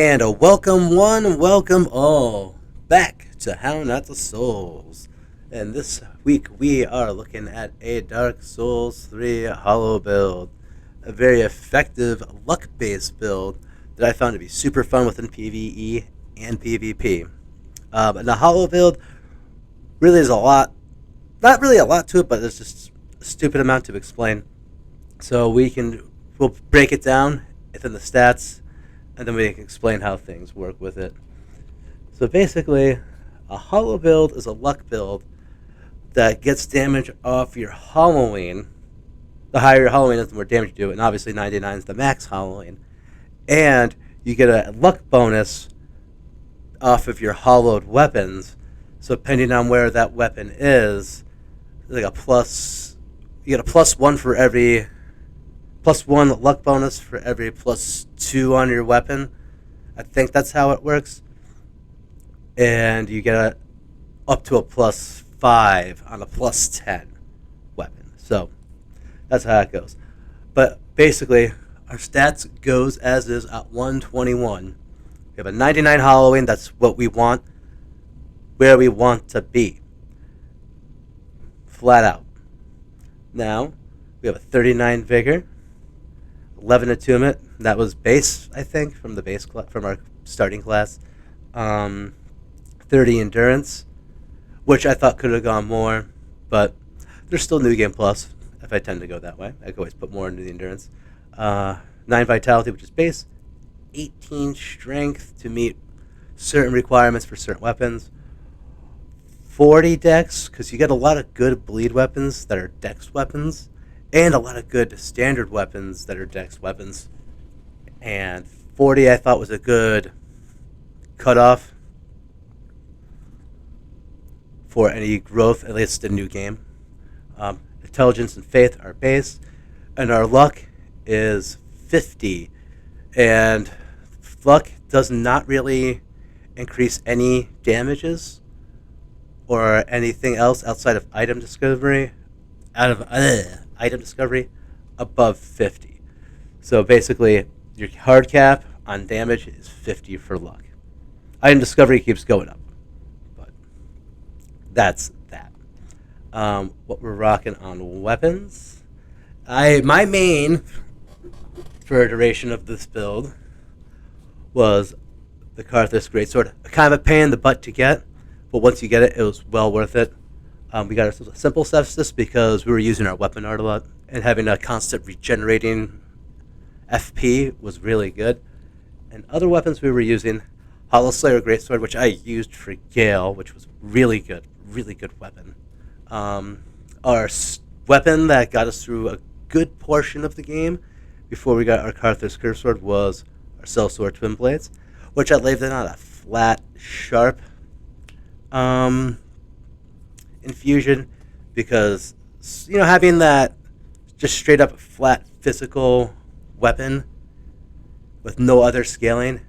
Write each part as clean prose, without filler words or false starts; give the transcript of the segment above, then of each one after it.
And a welcome one, welcome all back to Hound at the Souls. And this week we are looking at a Dark Souls 3 Hollow build. A very effective luck-based build that I found to be super fun within PvE and PvP. And the Hollow build really is a lot, not really a lot to it, but there's just a stupid amount to explain. So we'll break it down within the stats, and then we can explain how things work with it. So basically, a hollow build is a luck build that gets damage off your hollowing. The higher your hollowing is, the more damage you do, and obviously 99 is the max hollowing. And you get a luck bonus off of your hollowed weapons. So depending on where that weapon is, like you get a +1 for every +1 luck bonus for every +2 on your weapon. I think that's how it works. And you get up to a +5 on a +10 weapon. So that's how it goes. But basically, our stats goes as is at 121. We have a 99 hollowing. That's what we want, where we want to be. Flat out. Now, we have a 39 vigor. 11 attunement. That was base, I think, from our starting class. 30 endurance, which I thought could have gone more, but there's still new game plus. If I tend to go that way, I could always put more into the endurance. 9 vitality, which is base. 18 strength to meet certain requirements for certain weapons. 40 dex, because you get a lot of good bleed weapons that are dex weapons, and a lot of good standard weapons that are dex weapons. And 40 I thought was a good cutoff for any growth, at least in new game. Intelligence and faith are base, and our luck is 50. And luck does not really increase any damages or anything else outside of item discovery. Item discovery above 50. So basically, your hard cap on damage is 50 for luck. Item discovery keeps going up, but that's that. What we're rocking on weapons. My main for a duration of this build was the Karthus Greatsword. Kind of a pain in the butt to get, but once you get it, it was well worth it. We got ourselves a simple sepsis because we were using our weapon art a lot, and having a constant regenerating FP was really good. And other weapons we were using, Hollow Slayer Greatsword, which I used for Gale, which was really good weapon. Our weapon that got us through a good portion of the game before we got our Karthus Curvesword was our Soulsborne Twin Blades, which I laid in on a flat, sharp infusion, because having that just straight up flat physical weapon with no other scaling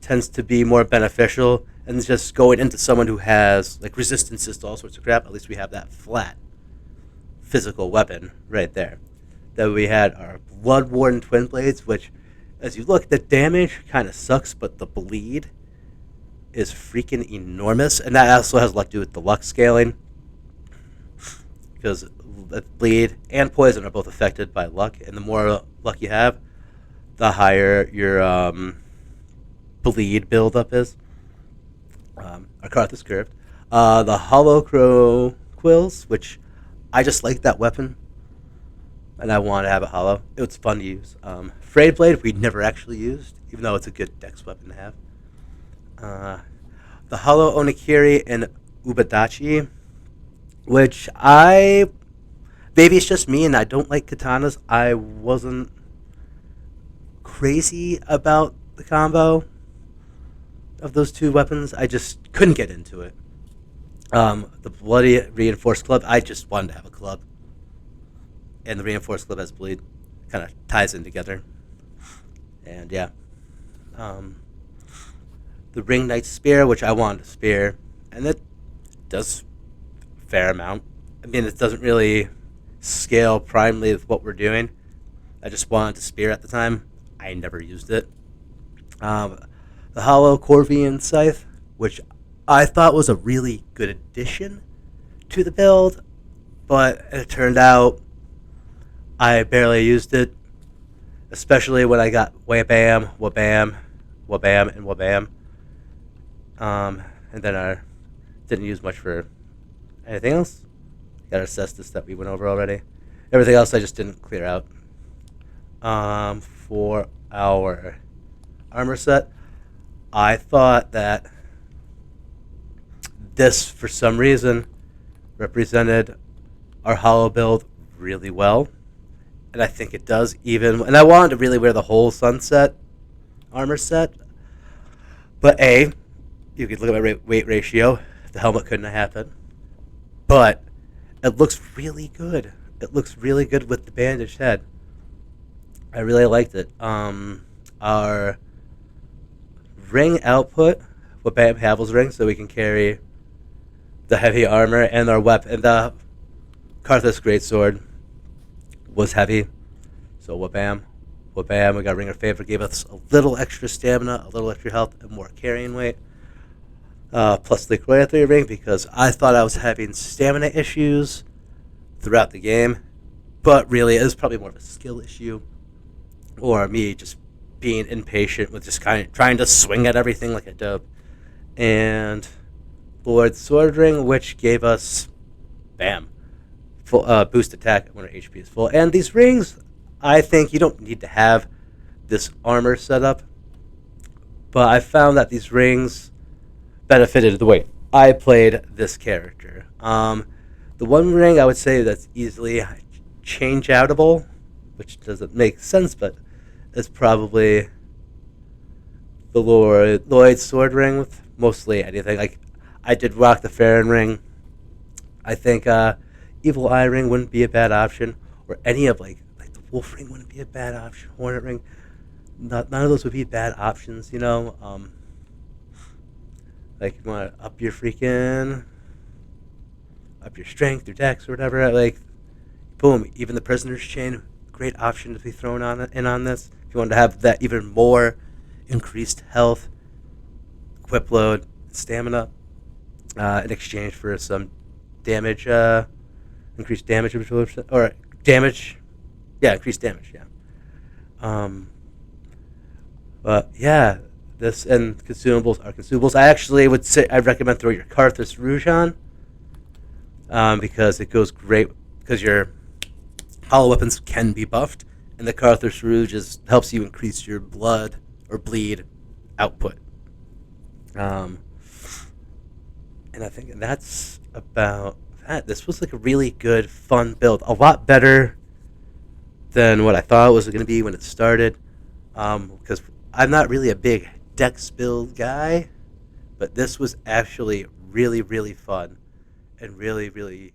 tends to be more beneficial, and just going into someone who has like resistances to all sorts of crap. At least we have that flat physical weapon right there. Then we had our Bloodwarden Twin Blades, which, as you look, the damage kind of sucks, but the bleed is freaking enormous, and that also has a lot to do with the luck scaling, because bleed and poison are both affected by luck, and the more luck you have, the higher your bleed buildup is. Our Karthus Curved. The Hollow Crow Quills, which I just like that weapon, and I want to have it hollow. It was fun to use. Frayed Blade we never actually used, even though it's a good dex weapon to have. The Hollow Onikiri and Ubadachi, which maybe it's just me and I don't like katanas. I wasn't crazy about the combo of those two weapons. I just couldn't get into it. The Bloody Reinforced Club, I just wanted to have a club, and the Reinforced Club has bleed. Kind of ties in together. And yeah. The Ring Knight Spear, which I wanted to spear, and it does a fair amount. I mean, it doesn't really scale primarily with what we're doing. I just wanted to spear at the time. I never used it. the Hollow Corvian Scythe, which I thought was a really good addition to the build, but it turned out I barely used it, especially when I got Wabam, Wabam, Wabam, and Wabam. And then I didn't use much for anything else. Gotta assess this that we went over already. Everything else I just didn't clear out. For our armor set, I thought that this, for some reason, represented our hollow build really well. And I think it does even. And I wanted to really wear the whole sunset armor set. But A, you could look at my weight ratio. The helmet couldn't have happened. But it looks really good. It looks really good with the bandaged head. I really liked it. Our ring output, what Bam Havel's ring, so we can carry the heavy armor and our weapon. And the Karthus Greatsword was heavy. So Wabam, Wabam, we got Ring of Favor, gave us a little extra stamina, a little extra health, and more carrying weight. Plus the Koyathree ring, because I thought I was having stamina issues throughout the game. But really, it was probably more of a skill issue. Or me just being impatient with just kind of trying to swing at everything like a dope. And Lord Sword Ring, which gave us, bam, full boost attack when our HP is full. And these rings, I think you don't need to have this armor set up. But I found that these rings benefited the way I played this character. The one ring I would say that's easily change-outable, which doesn't make sense, but it's probably the Lloyd Sword Ring with mostly anything. Like, I did rock the Farron Ring. I think Evil Eye Ring wouldn't be a bad option, or any of like the Wolf Ring wouldn't be a bad option. Hornet Ring, none of those would be bad options, you know. Like, you want to up your strength, your dex, or whatever. Like, boom, even the Prisoner's Chain, great option to be thrown on this. If you want to have that even more increased health, equip load, stamina, in exchange for some damage, increased damage, or damage, yeah, increased damage, yeah. But yeah, this and consumables are consumables. I actually would say I'd recommend throwing your Karthus Rouge on, because it goes great, because your hollow weapons can be buffed, and the Karthus Rouge helps you increase your blood or bleed output. And I think that's about that. This was like a really good, fun build. A lot better than what I thought it was going to be when it started. Because I'm not really a big dex build guy, but this was actually really, really fun and really, really